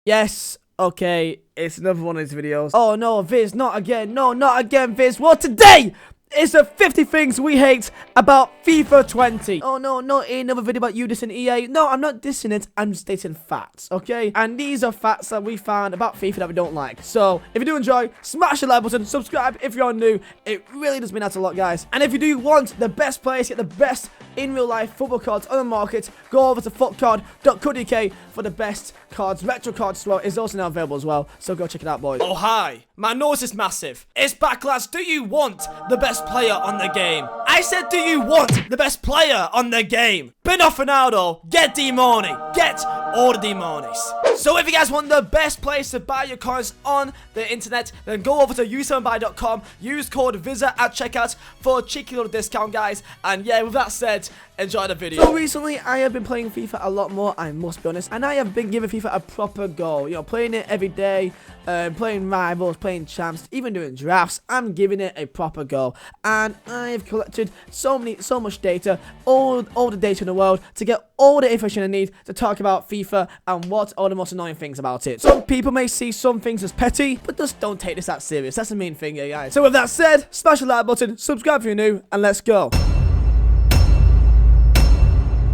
Yes, okay, it's another one of these videos. Oh no, Viz, not again. No, not again, Viz. Well, today is the 50 things we hate about FIFA 20. Oh no, not another video about you dissing EA. No, I'm not dissing it, I'm stating facts, okay? And these are facts that we found about FIFA that we don't like. So, if you do enjoy, smash the like button, subscribe if you're new. It really does mean that a lot, guys. And if you do want the best players, get the best in real life football cards on the market, go over to footcard.co.uk for the best cards. Retro cards as well is also now available as well, so go check it out, boys. Oh hi, my nose is massive. It's back, lads. Do you want the best player on the game? I said, do you want the best player on the game? Beno Ronaldo, get D-Money. Get all the D-Monies. So if you guys want the best place to buy your coins on the internet, then go over to u7buy.com, use code Vizeh at checkout for a cheeky little discount, guys. And yeah, with that said, enjoy the video. So recently, I have been playing FIFA a lot more, I must be honest, and I have been giving FIFA a proper go. You know, playing it every day, playing rivals, playing champs, even doing drafts. I'm giving it a proper go, and I've collected so much data, all the data in the world, to get all the information I need to talk about FIFA and what are the most annoying things about it. Some people may see some things as petty, but just don't take this that serious. That's the main thing here, guys. So with that said, smash the like button, subscribe if you're new, and let's go.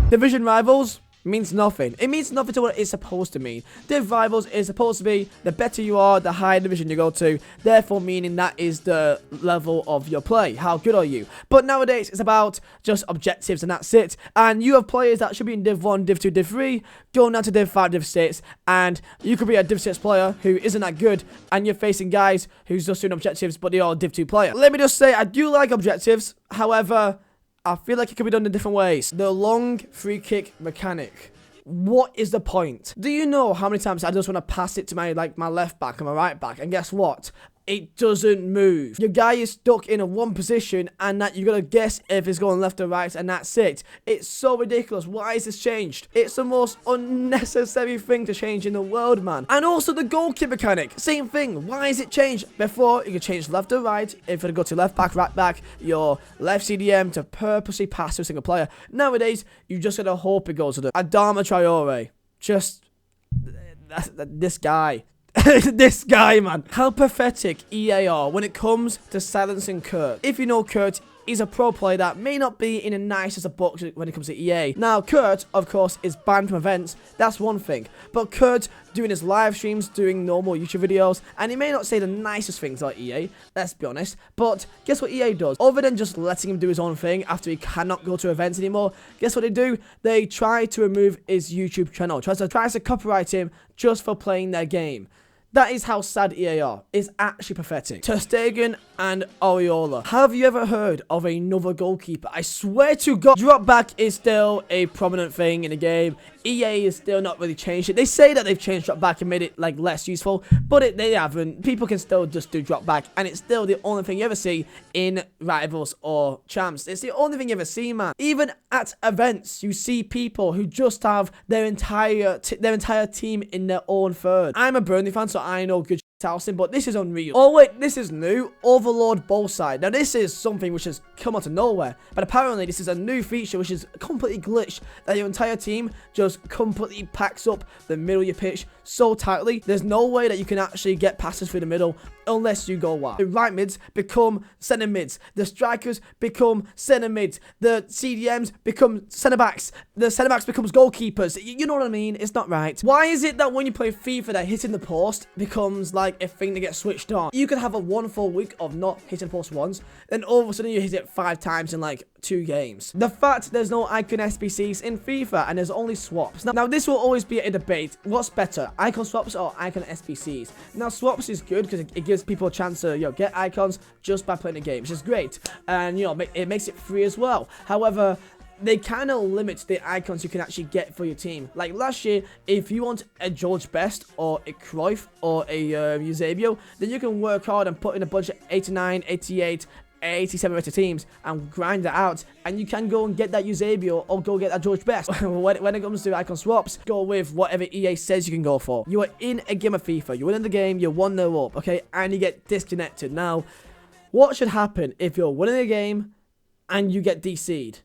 Division rivals means nothing. It means nothing to what it's supposed to mean. Div rivals is supposed to be the better you are, the higher division you go to, therefore meaning that is the level of your play. How good are you? But nowadays, it's about just objectives and that's it. And you have players that should be in Div 1, Div 2, Div 3, going down to Div 5, Div 6, and you could be a Div 6 player who isn't that good, and you're facing guys who's just doing objectives, but they are a Div 2 player. Let me just say, I do like objectives, however, I feel like it could be done in different ways. The long free kick mechanic. What is the point? Do you know how many times I just want to pass it to my left back and my right back, and guess what? It doesn't move. Your guy is stuck in a one position, and that you gotta guess if it's going left or right, and that's it. It's so ridiculous. Why is this changed? It's the most unnecessary thing to change in the world, man. And also the goal kick mechanic. Same thing. Why is it changed? Before, you could change left or right. If you go to left back, right back, your left CDM to purposely pass to a single player. Nowadays, you just gotta hope it goes to the Adama Traore. Just this guy. This guy, man. How pathetic EA are when it comes to silencing Kurt. If you know Kurt, he's a pro player that may not be in the nicest of books when it comes to EA. Now, Kurt, of course, is banned from events. That's one thing. But Kurt doing his live streams, doing normal YouTube videos, and he may not say the nicest things about EA, let's be honest. But guess what EA does? Other than just letting him do his own thing after he cannot go to events anymore, guess what they do? They try to remove his YouTube channel. Tries to copyright him just for playing their game. That is how sad EA are. It's actually pathetic. Ter Stegen and Areola. Have you ever heard of another goalkeeper? I swear to God, drop back is still a prominent thing in the game. EA is still not really changed it. They say that they've changed drop back and made it less useful, but they haven't. People can still just do drop back, and it's still the only thing you ever see in rivals or champs. It's the only thing you ever see, man. Even at events, you see people who just have their entire team in their own third. I'm a Burnley fan, so I know good Towson, but this is unreal. Oh wait, this is new. Overlord ball side. Now this is something which has come out of nowhere, but apparently this is a new feature which is completely glitched, that your entire team just completely packs up the middle of your pitch so tightly. There's no way that you can actually get passes through the middle unless you go wild. The right mids become centre mids. The strikers become centre mids. The CDMs become centre backs. The centre backs becomes goalkeepers. You know what I mean? It's not right. Why is it that when you play FIFA that hitting the post becomes like a thing that gets switched on? You can have a 1 full week of not hitting the post once, then all of a sudden you hit it 5 times in like 2 games. The fact there's no icon SBCs in FIFA and there's only swaps. Now this will always be a debate. What's better, icon swaps or icon SBCs? Now swaps is good because it gives people a chance to get icons just by playing the game, which is great, and it makes it free as well. However, they kind of limit the icons you can actually get for your team. Like last year, if you want a George Best or a Cruyff or a Eusebio, then you can work hard and put in a budget 89, 88, 87 rated teams and grind it out, and you can go and get that Eusebio or go get that George Best. When it comes to icon swaps, go with whatever EA says you can go for. You are in a game of FIFA, you win in the game, you're 1-0 up, okay, and you get disconnected. Now, what should happen if you're winning a game and you get DC'd?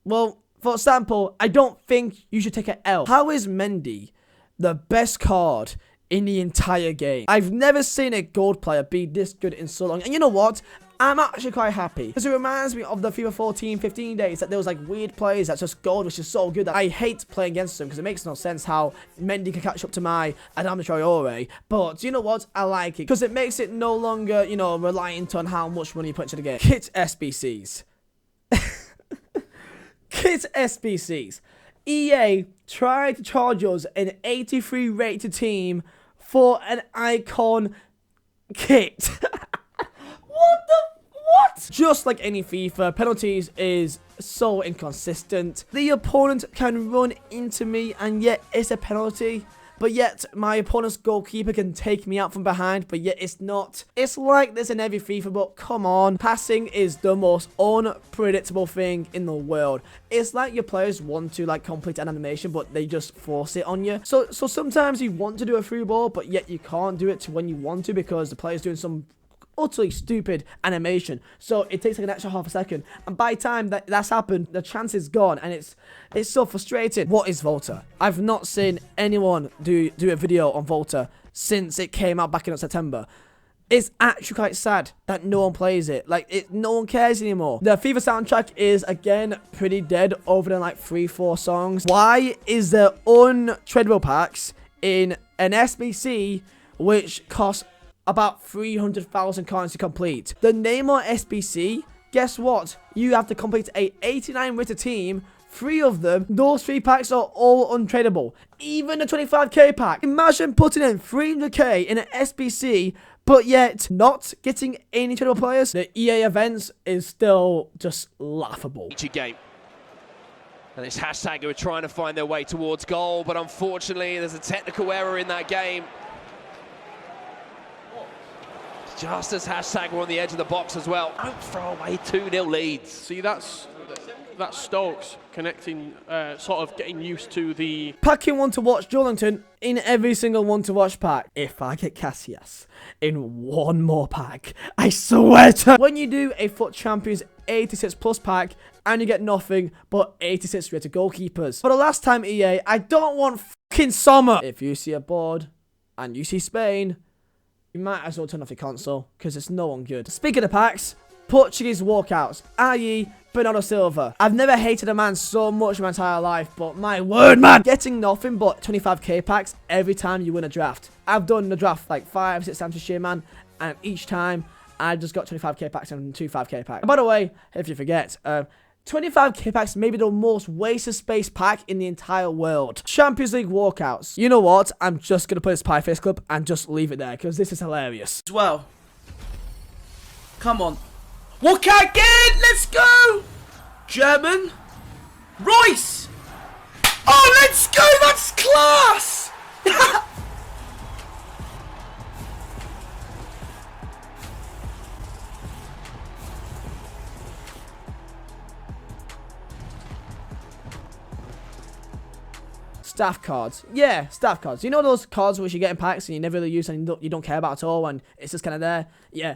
Well, for example, I don't think you should take an L. How is Mendy the best card in the entire game. I've never seen a gold player be this good in so long. And you know what? I'm actually quite happy because it reminds me of the FIFA 14-15 days that there was like weird players that's just gold, which is so good that I hate playing against them because it makes no sense how Mendy can catch up to my Adama Traore. But you know what? I like it because it makes it no longer, you know, reliant on how much money you put into the game. Kit SBCs. Kit SBCs. EA tried to charge us an 83 rated team for an icon kit. What? Just like any FIFA, penalties is so inconsistent. The opponent can run into me and yet it's a penalty. But yet, my opponent's goalkeeper can take me out from behind, but yet it's not. It's like this in every FIFA, but come on. Passing is the most unpredictable thing in the world. It's like your players want to like complete an animation, but they just force it on you. So sometimes you want to do a through ball, but yet you can't do it to when you want to because the player's doing some utterly stupid animation, so it takes like an extra half a second, and by the time that's happened, the chance is gone, and it's so frustrating. What is Volta? I've not seen anyone do a video on Volta since it came out back in September. It's actually quite sad that no one plays it. Like, no one cares anymore. The FIFA soundtrack is, again, pretty dead over than like 3-4 songs. Why is there untradeable packs in an SBC which costs about 300,000 coins to complete? The Neymar SBC, guess what? You have to complete a 89 rated team. 3 of them, those 3 packs are all untradeable. Even the 25k pack. Imagine putting in 300k in an SBC, but yet not getting any tradable players. The EA events is still just laughable. Game. And this hashtag who are trying to find their way towards goal, but unfortunately there's a technical error in that game. Just as hashtag were on the edge of the box as well. Don't throw away 2-0 leads. See, that's Stokes connecting, sort of getting used to the... Packing one to watch Joelinton in every single one to watch pack. If I get Casillas in one more pack, I swear to... When you do a FUT Champions 86 plus pack and you get nothing but 86 rated goalkeepers. For the last time, EA, I don't want fucking Sommer. If you see a board and you see Spain, you might as well turn off your console, because it's no one good. Speaking of packs, Portuguese walkouts, i.e. Bernardo Silva. I've never hated a man so much in my entire life, but my word, man! Getting nothing but 25k packs every time you win a draft. I've done the draft like 5-6 times this year, man, and each time I just got 25k packs and 2 5k packs. And by the way, if you forget, 25k packs may be the most wasted space pack in the entire world. Champions League walkouts. You know what? I'm just going to put this Pie Face Club and just leave it there because this is hilarious. As well. Come on. Walk out again! Let's go! German. Royce! Oh, let's go! That's class! Staff cards. Yeah, staff cards. You know those cards which you get in packs and you never really use and you don't care about at all and it's just kind of there? Yeah,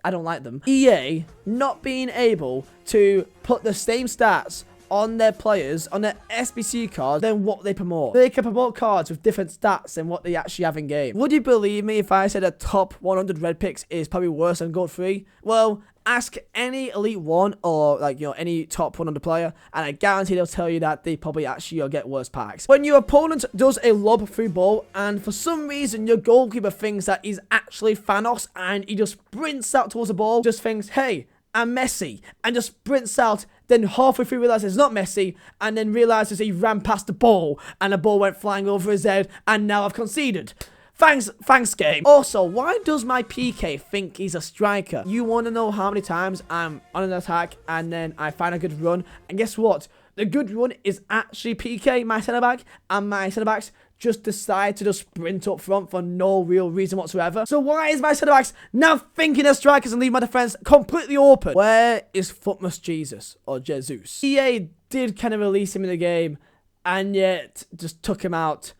I don't like them. EA not being able to put the same stats on their players, on their SBC cards, than what they promote. They can promote cards with different stats than what they actually have in game. Would you believe me if I said a top 100 red picks is probably worse than gold 3? Well, ask any Elite 1 or like, you know, any top 100 player and I guarantee they'll tell you that they probably actually get worse packs. When your opponent does a lob through ball and for some reason your goalkeeper thinks that he's actually Thanos and he just sprints out towards the ball, just thinks, hey, I'm Messi, and just sprints out, then halfway through realizes it's not Messi, and then realizes he ran past the ball and the ball went flying over his head and now I've conceded. Thanks game. Also, why does my PK think he's a striker? You want to know how many times I'm on an attack and then I find a good run, and guess what? The good run is actually PK, my centre-back, and my centre-backs just decide to just sprint up front for no real reason whatsoever. So why is my centre-backs now thinking as strikers and leave my defence completely open? Where is Footmus Jesus or Jesus? EA did kind of release him in the game and yet just took him out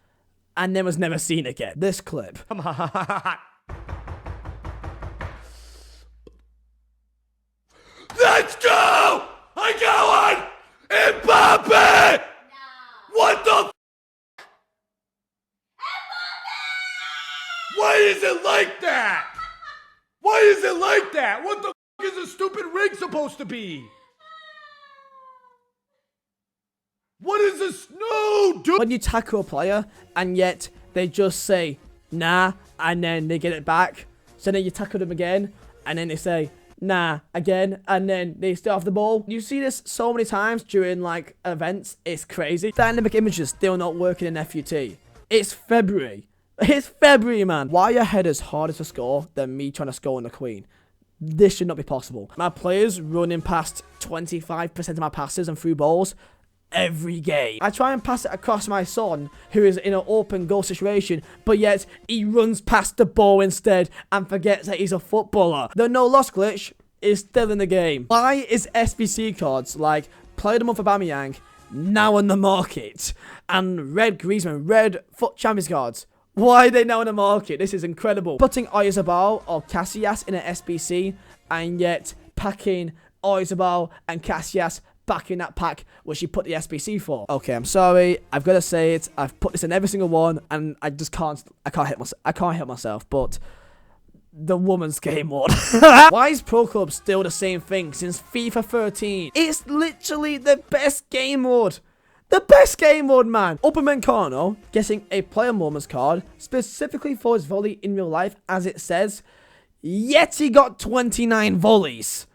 and then was never seen again. This clip. Come on. Let's go! I got one! Mbappe! No. What the Why is it like that? Why is it like that? What the f*** is a stupid rig supposed to be? What is this? No, dude. When you tackle a player and yet they just say, nah, and then they get it back. So then you tackle them again and then they say, nah, again, and then they still have the ball. You see this so many times during, like, events. It's crazy. Dynamic images still not working in FUT. It's February. It's February, man. Why are your headers harder to score than me trying to score on the Queen? This should not be possible. My players running past 25% of my passes and through balls every game. I try and pass it across my son, who is in an open goal situation, but yet he runs past the ball instead and forgets that he's a footballer. The no loss glitch is still in the game. Why is SBC cards like Player of the Month Aubameyang now on the market, and Red Griezmann, Red Foot Champions cards? Why are they now on the market? This is incredible. Putting Oyarzabal or Casillas in an SBC and yet packing Oyarzabal and Casillas back in that pack which you put the SBC for. Okay, I'm sorry. I've got to say it. I've put this in every single one and I just can't help myself, but the woman's game mode. Why is Pro Club still the same thing since FIFA 13? It's literally the best game mode. The best game mode, man. Upamecano getting a player moments card specifically for his volley in real life, as it says, yet he got 29 volleys.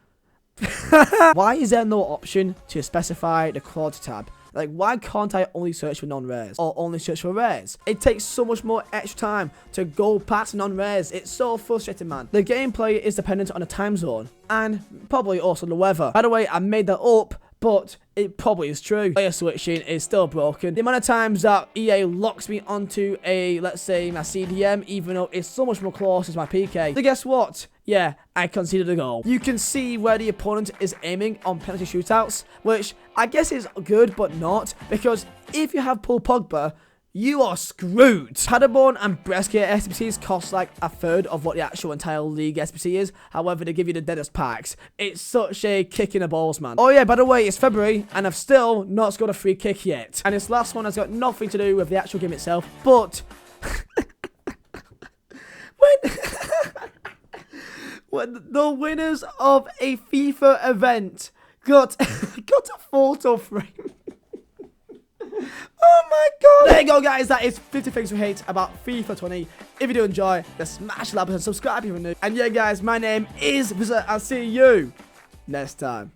Why is there no option to specify the quality tab? Like, why can't I only search for non-rares or only search for rares? It takes so much more extra time to go past non-rares. It's so frustrating, man. The gameplay is dependent on the time zone and probably also the weather. By the way, I made that up, but it probably is true. Player switching is still broken. The amount of times that EA locks me onto a, let's say, my CDM, even though it's so much more close as my PK. So guess what? Yeah, I conceded a goal. You can see where the opponent is aiming on penalty shootouts, which I guess is good, but not, because if you have Paul Pogba, you are screwed. Paderborn and Brescia SBCs cost like a third of what the actual entire league SBC is. However, they give you the deadest packs. It's such a kick in the balls, man. Oh yeah, by the way, it's February and I've still not scored a free kick yet. And this last one has got nothing to do with the actual game itself, but when the winners of a FIFA event got a photo frame. Oh my god. There you go, guys. That is 50 things we hate about FIFA 20. If you do enjoy, then smash the like button, subscribe if you're new. And yeah, guys, my name is Vizeh. I'll see you next time.